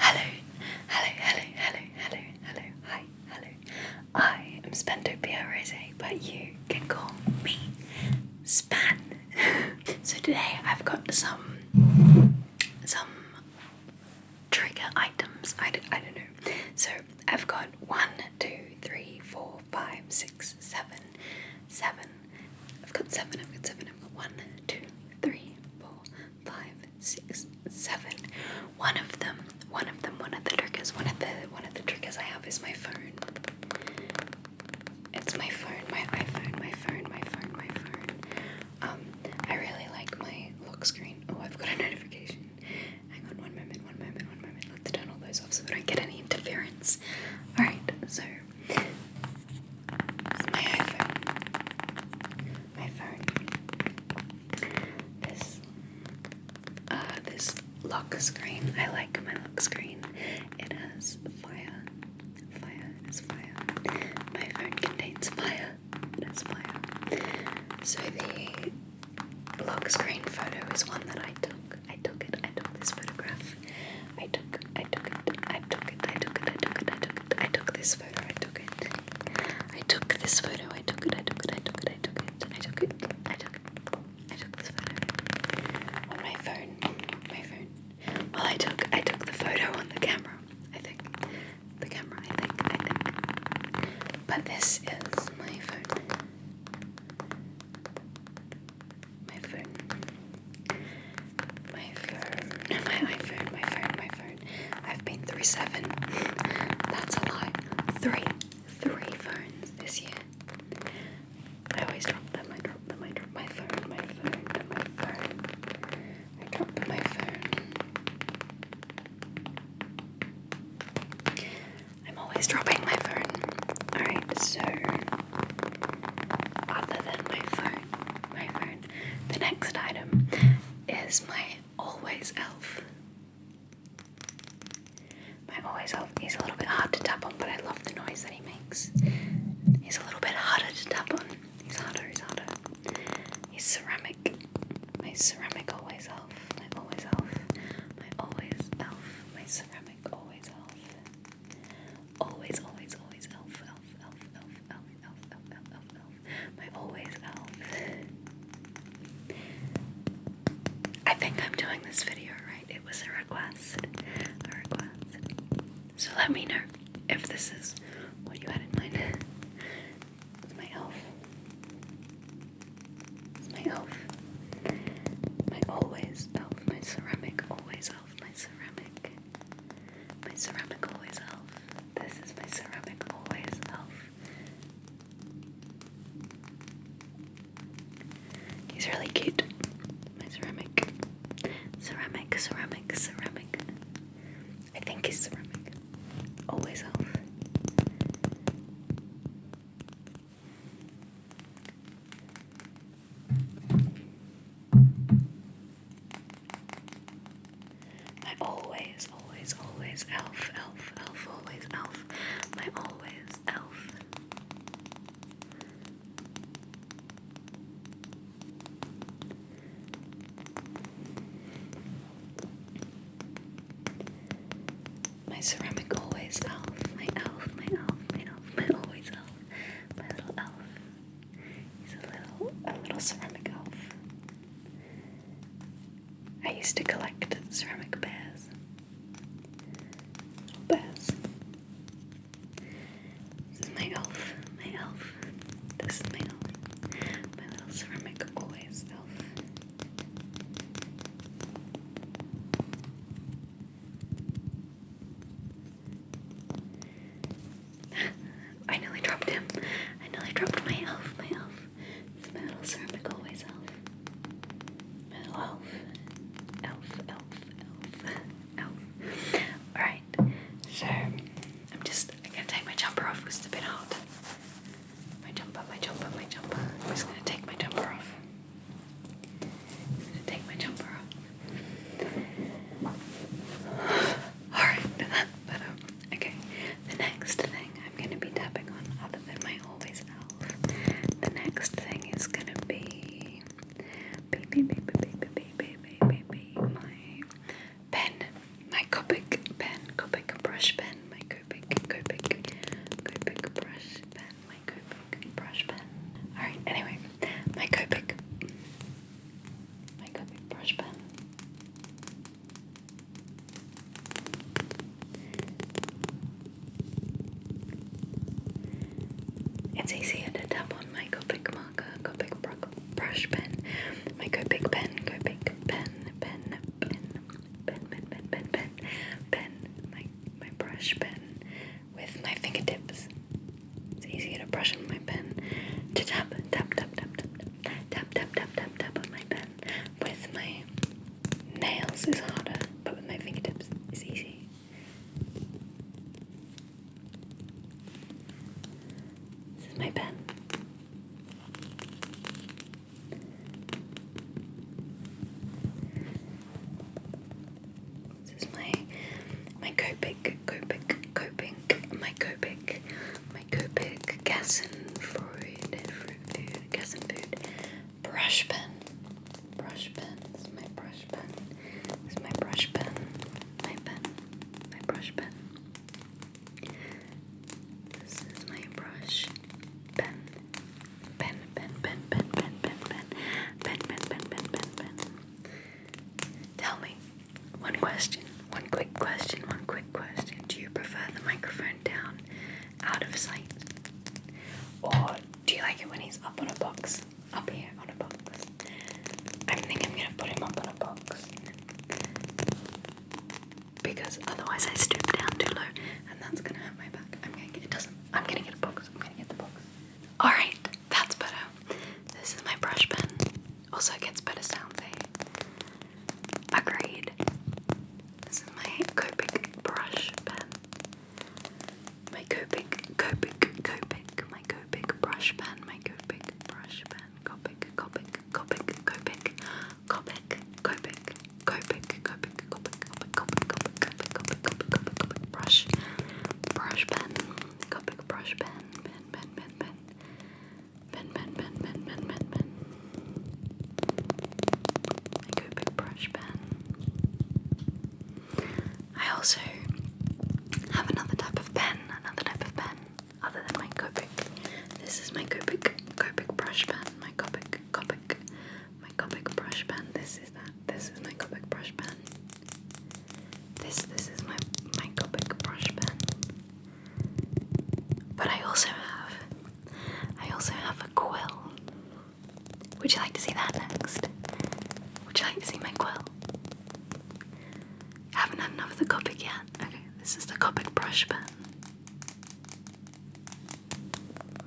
Hello. I am Spantopia Rose, but you can call me Span. So today I've got some trigger items. I don't know. So I've got 1, 2, 3, 4, 5, 6, 7. I've got 7. I've got 1, 2, 3, 4, 5, 6, 7. One of the triggers I have is my phone. It's my phone, my iPhone. I really like my lock screen. Oh, I've got a notification. Hang on, one moment. Let's turn all those off so we don't get any interference. Alright, so this is my iPhone. This lock screen. I like my lock screen. It has fire. It has fire. My phone contains fire. It has fire. So the lock screen photo is one that I took. I took this photograph. I took this photo. I took this photo. On my phone. Well, I took the photo on the camera. I think. But this is my phone. My iPhone. I've been through 7. That's a lie. 3 phones this year. I always drop them. I drop my phone. I dropped my phone. I'm always dropping my phone. Alright, so other than my phone, the next item is my Always Elf. My Always Elf, he's a little bit hard to tap on, but I love the noise that he makes. He's a little bit harder to tap on. He's harder. He's ceramic. My ceramic Always Elf. My ceramic Always Elf. Always Elf. My Always Elf. I think I'm doing this video right. It was a request. So let me know if this is what you had in mind. It's my elf. My Always Elf. My ceramic Always Elf. My ceramic Always Elf. This is my ceramic Always Elf. He's really cute. My ceramic. I think he's ceramic. Always Elf. My always elf. Always elf. My always elf. My ceramic always elf. My elf. My always elf. My little elf. He's a little ceramic elf. I used to collect ceramic bears. This is my elf. This is my elf. My little ceramic always elf. it's easier to tap on my Copic marker, Copic brush pen, my Copic pen, Copic pen, my brush pen with my fingertips. It's easier to brush on my pen, to tap on my pen. With my nails is harder, but with my fingertips it's easy. This is my pen. This is my Copic Gasson Food brush pen. This is my brush pen. This is my brush pen. My brush pen. This is my brush pen. Pen. Tell me one quick question. Do you prefer the microphone down, out of sight? Or do you like it when he's up on a box? Up here on a box? I think I'm going to put him up on a box. Because otherwise I stoop down too low and that's going to hurt my back. I'm going to get the box. Alright, that's better. This is my brush pen. Also gets better sound, Agreed. This is my Copic brush pen. My Copic brush pen. My Copic brush pen. Copic brush pen. Copic brush pen. My Copic brush pen. I also have another type of pen other than my Copic. This is my Copic brush pen. My Copic brush pen. This is my Copic brush pen. This is my Copic brush pen. But I also have a quill. Would you like to see that next? Would you like to see my quill? I haven't had enough of the Copic yet. Okay, this is the Copic brush pen.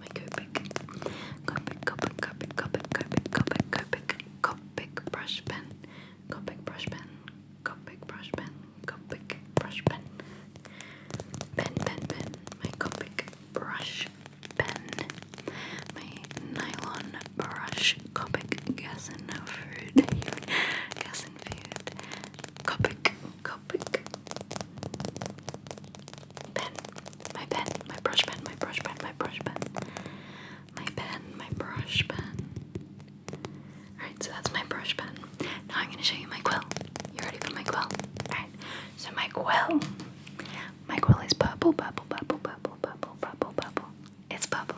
My Copic brush pen. Copic brush pen. Pen. My Copic brush pen. My nylon brush. Copic Gasson Food. Copic pen. My brush pen. My brush pen. Alright, so that's my brush pen. Now I'm going to show you my quill. You ready for my quill? Alright, so my quill is purple. It's purple.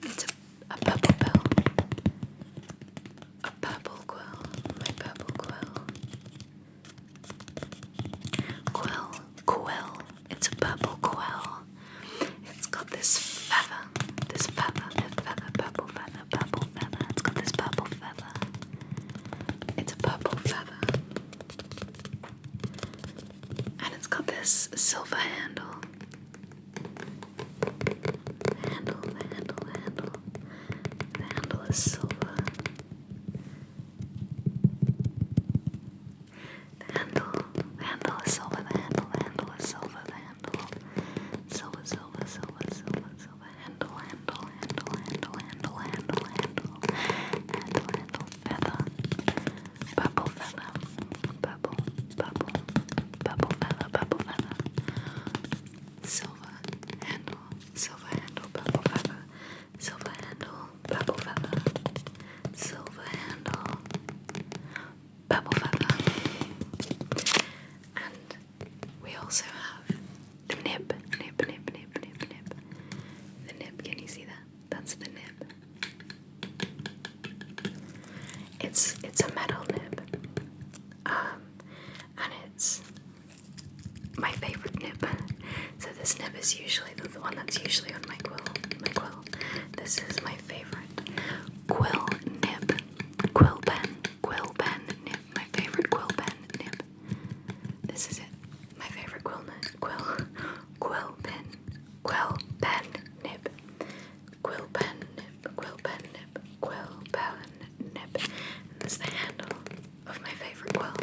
It's a purple pill. A purple quill. My purple quill. Quill. It's a purple quill. It's got this feather. Purple feather. It's got this purple feather. It's a purple feather. And it's got this silver handle. The handle is silver. The handle is silver. The handle is silver. Silver. Handle. Feather. Purple feather. Purple feather. Silver handle. Purple feather. Silver handle. Purple feather. Silver handle. Purple feather. And we also have the nib. The nib, can you see that? That's the nib. It's a metal nib. And it's my favorite nib. So This nib is usually the one that's usually on my quill. This is my favorite quill nib. Quill pen nib. My favorite quill pen nib. This is it. My favorite quill pen nib. Quill pen nib. And this is the handle of my favorite quill.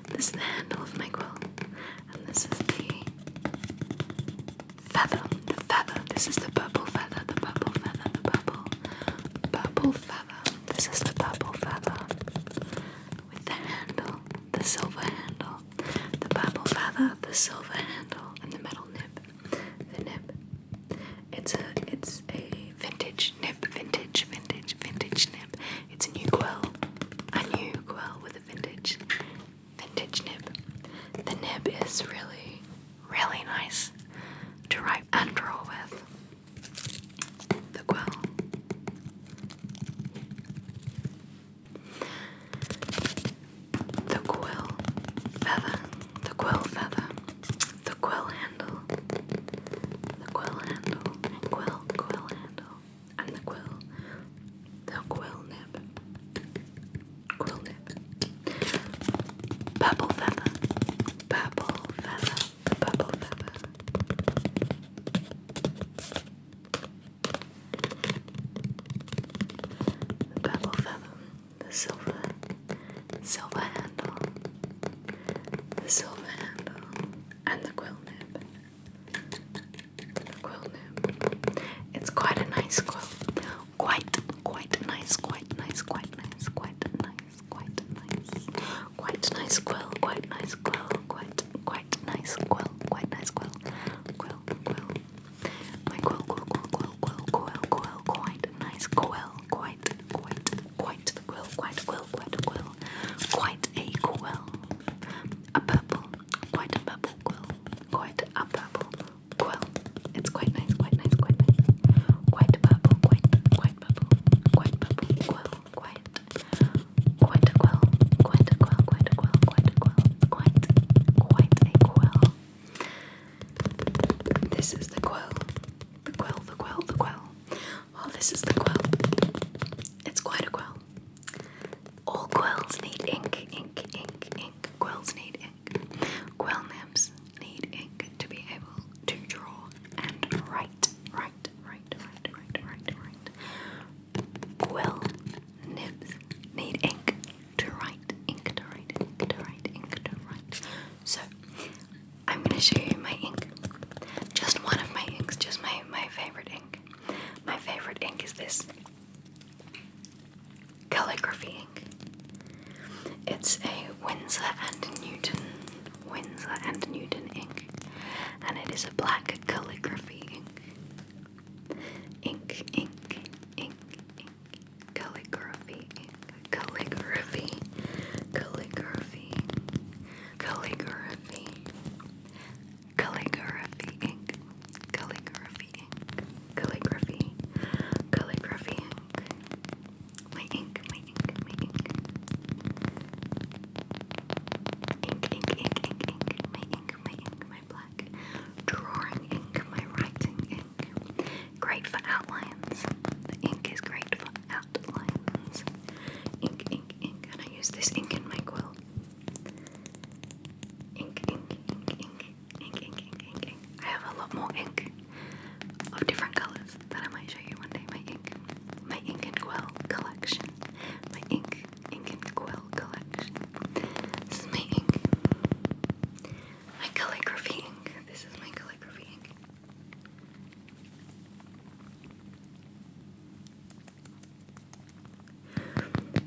This is the handle of my quill. And this is the feather. This is the purple feather. This is the purple feather. With the handle, the silver handle. The purple feather, the silver handle, and the metal nib. The nib. It's a vintage nib. Vintage nib. It's a new quill. With a vintage nib. The nib is really, really nice to write and draw with. The quill. The quill feather. The quill feather. The quill handle. The quill handle. And quill handle. And the quill. The quill nib. Quill nib. Purple feather. Purple feather. The purple feather. The purple feather. The silver handle. The silver handle. And the quill nib. The quill nib. It's quite a nice quill. Quite nice quill. Quill. My quill. Quite nice quill. Quite the quill. Quite a quill. A purple. Quite a purple quill. Quite a purple quill. It's quite nice. Quite purple. Quite purple. Quite purple quill. Quite a quill. Quite a quill. This is the quill. The quill. Well, this is the quill. It's quite a quill. All quills need ink. Quills need ink. Quill nibs need ink to be able to draw and write. Quill nibs need ink to write. So, I'm going to show you my ink. Just one of my inks, just my favorite ink. My favorite ink is this calligraphy ink. It's a Winsor and Newton ink, and it is a black calligraphy ink. Calligraphy ink. My black drawing ink, my writing ink. Great for outlines. The ink is great for outlines. Ink, and I use this ink in my quill. Ink. I have a lot more ink of different colours that I might show you one day. My ink and quill collection. My ink and quill collection. This is my ink. My calligraphy ink. This is my calligraphy ink.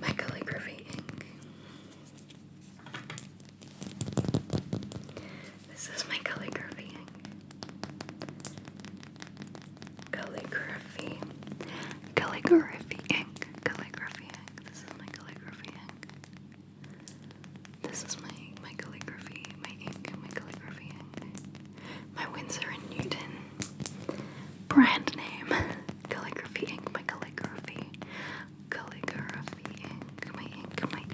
My calligraphy ink. This is my calligraphy ink. Calligraphy ink. This is my calligraphy ink. This is my calligraphy, my ink, my calligraphy ink. My Winsor and Newton brand name. Calligraphy ink, my calligraphy. Calligraphy ink, my ink, my ink.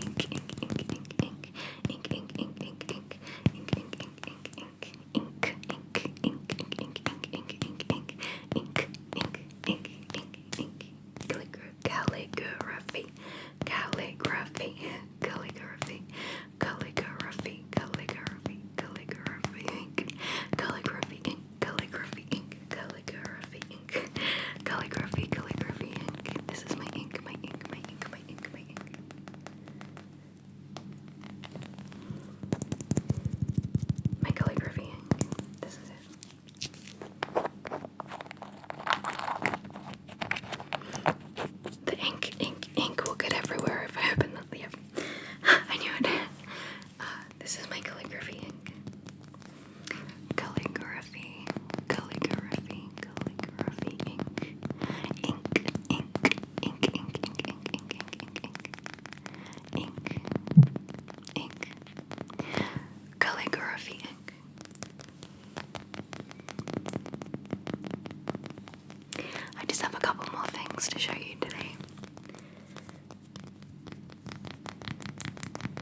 things to show you today.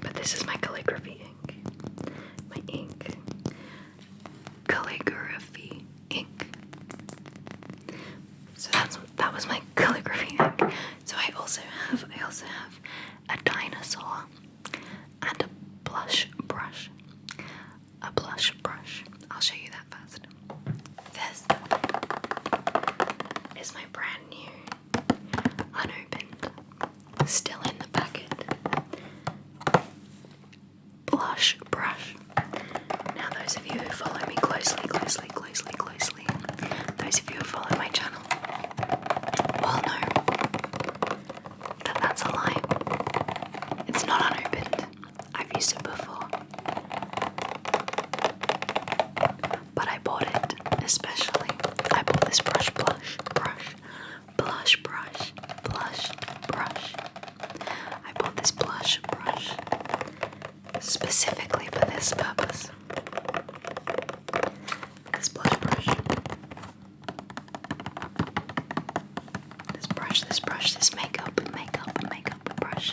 But this is my calligraphy ink. My ink. Calligraphy ink. So that was my calligraphy ink. So I also have a dinosaur and a blush brush. A blush brush. I'll show you that first. This is my brand new, unopened, still in the packet, blush brush. Now those of you who follow me closely, those of you who follow my channel will know that that's a lie. It's not unopened. I've used it before. But I bought it especially. I bought this blush brush. I bought this blush brush specifically for this purpose. This blush brush. This makeup brush.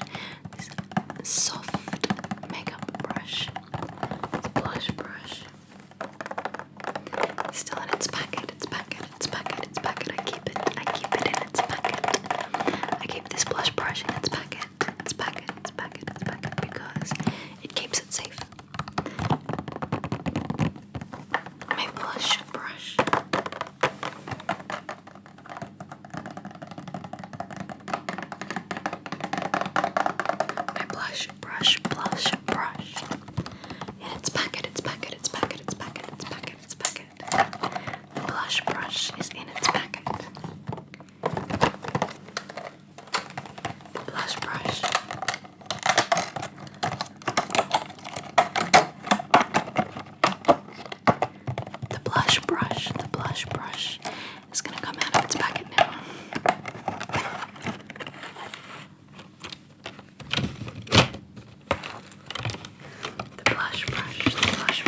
This soft makeup brush. This blush brush. Still in its packet. I keep it in its packet. I keep this blush brush in its packet. Because it keeps it safe. My blush brush. My blush brush. In its packet. The blush brush is in its packet. The blush brush. The blush brush is gonna come out of its packet now. The blush brush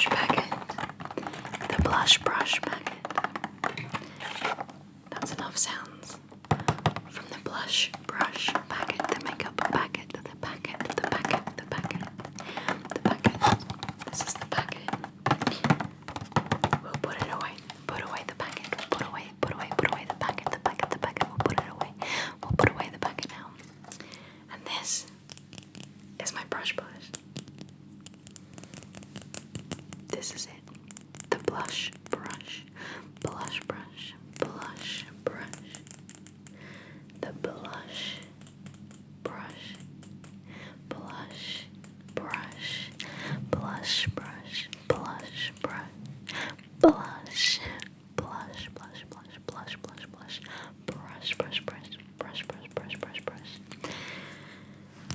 packet. The blush brush packet. That's enough sounds from the blush brush packet, the makeup packet, the packet. This is the packet. We'll put it away. Put away the packet. Put away the packet. The packet. We'll put it away. We'll put away the packet now. And this is my brush. This is it. The blush brush. The blush brush. The blush brush.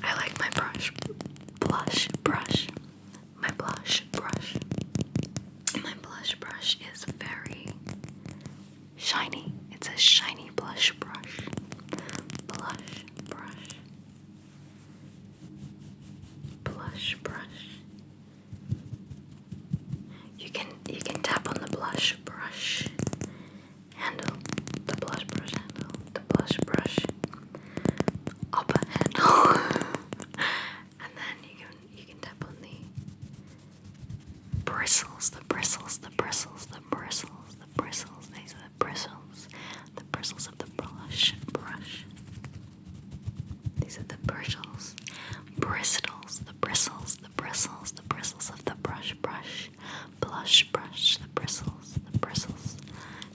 I like my blush brush. My blush brush is very shiny. It's a shiny blush brush. Blush brush. You can tap on the blush brush handle, the blush brush handle, the blush brush upper handle, and then you can tap on the bristles. These are the bristles of the blush brush. These are the bristles of the brush brush. The bristles, the bristles of the blush brush.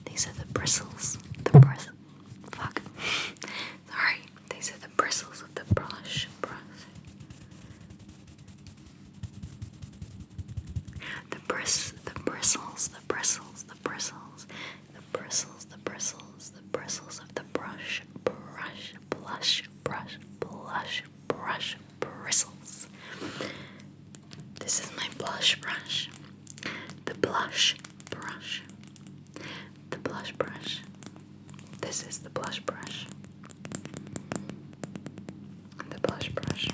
These are the bristles. Fuck. Sorry. These are the bristles of the blush brush. The bristles of the blush bristles. This is my blush brush. The blush brush. This is the blush brush. The blush brush.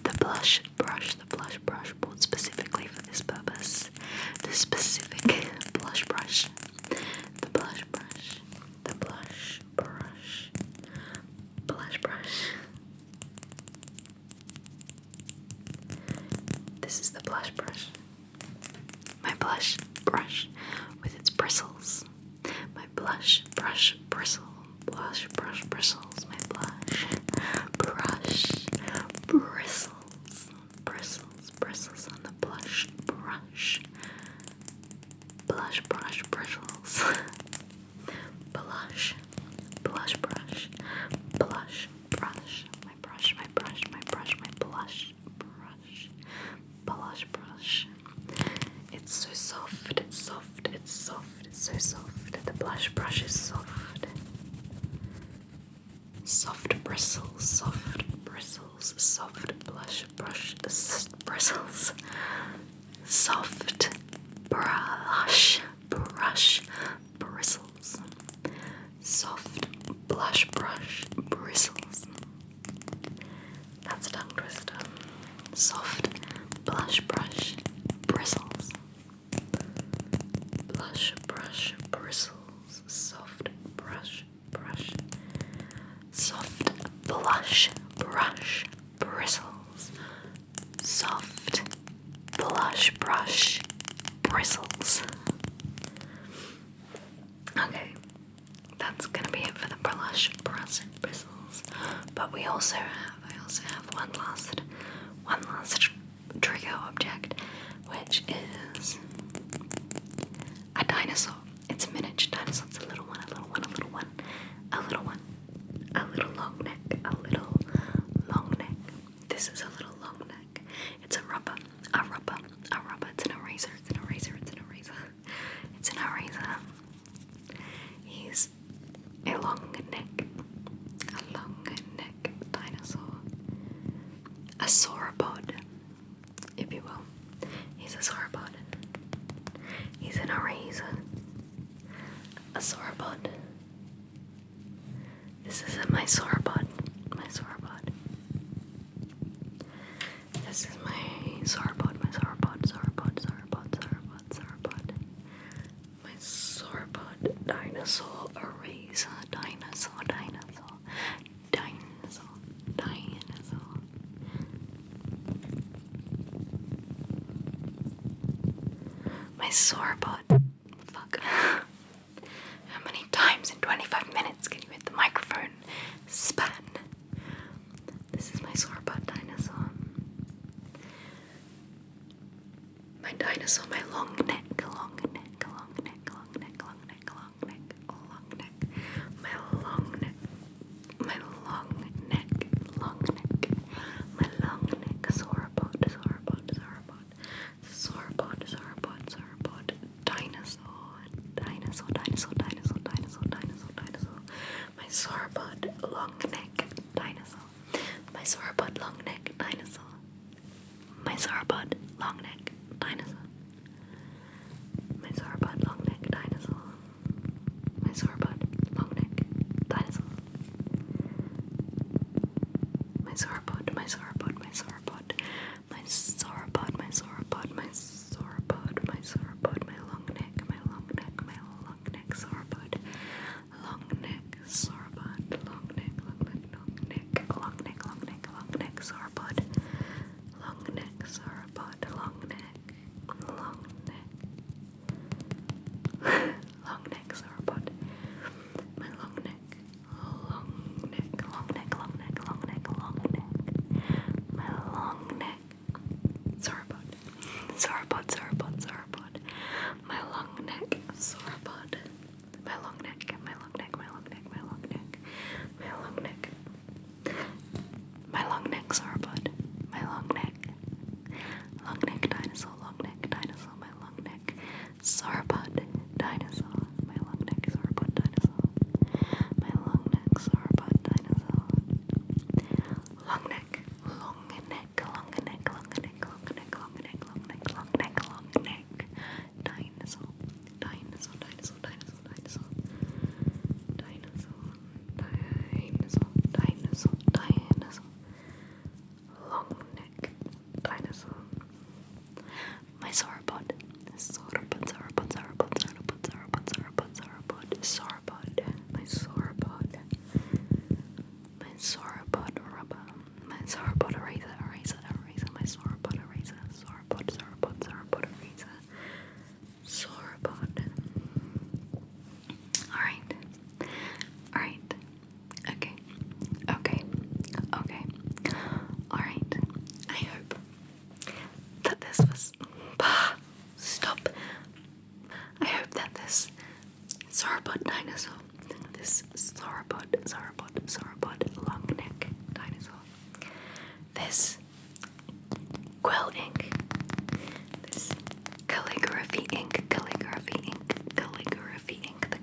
The blush brush. brush bought specifically for this purpose. The specific blush brush. The blush brush. The blush brush. Blush brush. This is the blush brush. My blush brush with its bristles. My blush brush bristle. Blush brush bristles. My blush brush bristles. Bristles on the blush brush. Blush brush bristles. Blush brush. Blush brush. My brush, my blush brush. Blush brush. It's so soft, it's so soft. The blush brush is soft. Soft bristles, soft blush brush bristles. Soft brush bristles. Soft blush brush bristles. That's a tongue twister. Soft blush brush bristles. Blush brush bristles. Soft brush. Soft blush brush bristles. Soft blush brush bristles. Okay, that's gonna be it for the blush brush bristles. But I also have one last trigger object, which is a dinosaur. It's a miniature dinosaur. It's a little one. A little long neck. This is a little long neck. It's a rubber. It's an eraser. He's a long neck dinosaur. A sauropod, if you will. He's a sauropod. He's an eraser. A sauropod. This is my sauropod. This is my sauropod. My sauropod dinosaur eraser. Dinosaur. My sauropod. Fuck. How many times in 25 minutes can you hit the microphone span? This is my sauropod dinosaur. My dinosaur, my long neck. sauropod eraser, my sauropod eraser, sauropod eraser, sauropod. Alright, okay, alright, I hope that this was, stop, I hope that this sauropod dinosaur, this sauropod, long neck dinosaur, this quill ink, this calligraphy ink, the calligraphy ink, the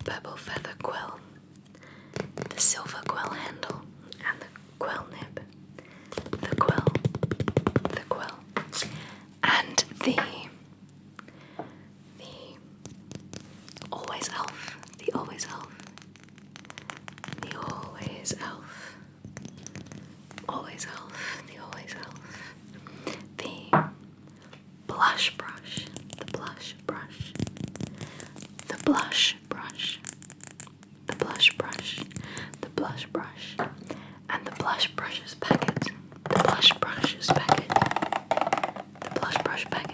purple feather quill, the silver quill handle, and the quill nib, the quill, and the always elf, the blush brush, the blush brush, and the blush brushes packet, the blush brush packet,